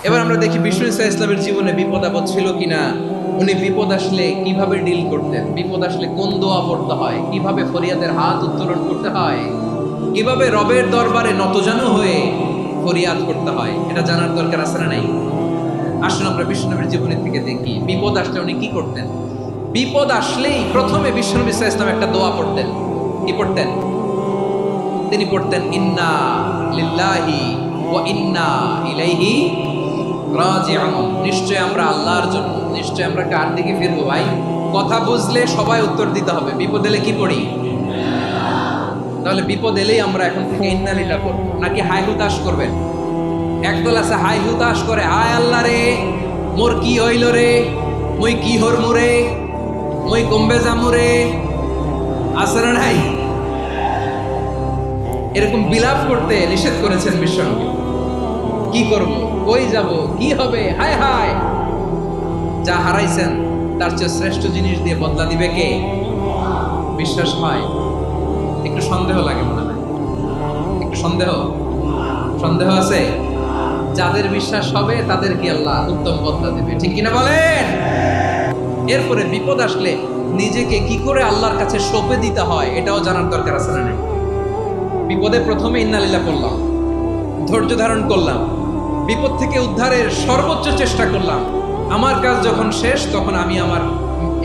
এবার আমরা দেখি বিষ্ণু ঈসা ইসলামের জীবনে বিপদ আপদ ছিল কিনা, উনি বিপদ আসলে কিভাবে ডিল করতেন, বিপদ আসলে কোন দোয়া পড়তে হয়, কিভাবে ফরিয়াদের হাত উত্তোলন করতে হয়, কিভাবে রবের দরবারে নতজানু হয়ে ফরিয়াদ করতে হয়, এটা জানার দরকার আছে না নাই? আসুন আমরা বিষ্ণুনবীর জীবনী থেকে দেখি বিপদ আসলে উনি কি করতেন। বিপদ আসলেই প্রথমে বিষ্ণু ঈসা ইসলাম একটা দোয়া পড়তেন। কি পড়তেন? তিনি পড়তেন ইন্না লিল্লাহি ওয়া ইন্না ইলাইহি রাজিউন। নিশ্চয় আমরা আল্লাহর জন্য, নিশ্চয় আমরা কার দিকে ফিরবো? ভাই কথা বুঝলে সবাই উত্তর দিতে হবে। বিপদ এলে কি পড়ি? তাহলে বিপদ এলেই আমরা এখন থেকে ইন্না লিল্লাহ পড়ব, নাকি হাই হুতাশ করবেন? একদল আছে হাই হুতাশ করে, হায় আল্লাহ রে মোর কি হইল রে, মুই কি হরমু রে, মুই কমবে যামু রে, আছে না নাই? এরকম বিলাপ করতে নিষেধ করেছেন বিশ্বনবী। কি করব, কই যাব, কি হবে, হায় হায়। যা হারাইছেন তার চেয়ে শ্রেষ্ঠ জিনিস দিয়ে বদলা দিবে কে? বিশ্বাস হয়? একটু সন্দেহ লাগে মনে হয়, একটু সন্দেহ আছে। যাদের বিশ্বাস হবে তাদের কি আল্লাহ উত্তম বদলা দেবে, ঠিক কিনা বলেন? এরপরে বিপদ আসলে নিজেকে কি করে আল্লাহর কাছে সঁপে দিতে হয় এটাও জানার দরকার আছে না? বিপদে প্রথমে ইন্নালিল্লাহ করলাম, ধৈর্য ধারণ করলাম, বিপদ থেকে উদ্ধারের সর্বোচ্চ চেষ্টা করলাম। আমার কাজ যখন শেষ তখন আমি আমার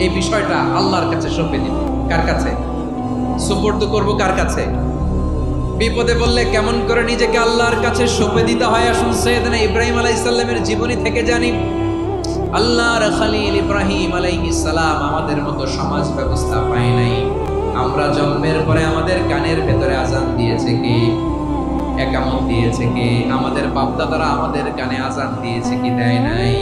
এই বিষয়টা আল্লাহর কাছে সঁপে দিব। কার কাছে সুপর্দ করব? কার কাছে? বিপদে বললে কেমন করে নিজেকে আল্লাহর কাছে সঁপে দিতে হয়, আসুন সাইয়েদনা ইব্রাহিম আলাইহিস সালামের জীবনী থেকে জানি। আল্লাহর খলিল ইব্রাহিম আলাইহিস সালাম আমাদের মতো সমাজ ব্যবস্থা পায় নাই। আমরা জন্মের পরে আমাদের কানের ভেতরে আজান দিয়েছে কে? একামত দিয়েছে কে? আমাদের বাপ দাদারা আমাদের কানে আজান দিয়েছে কি? দেয় নাই।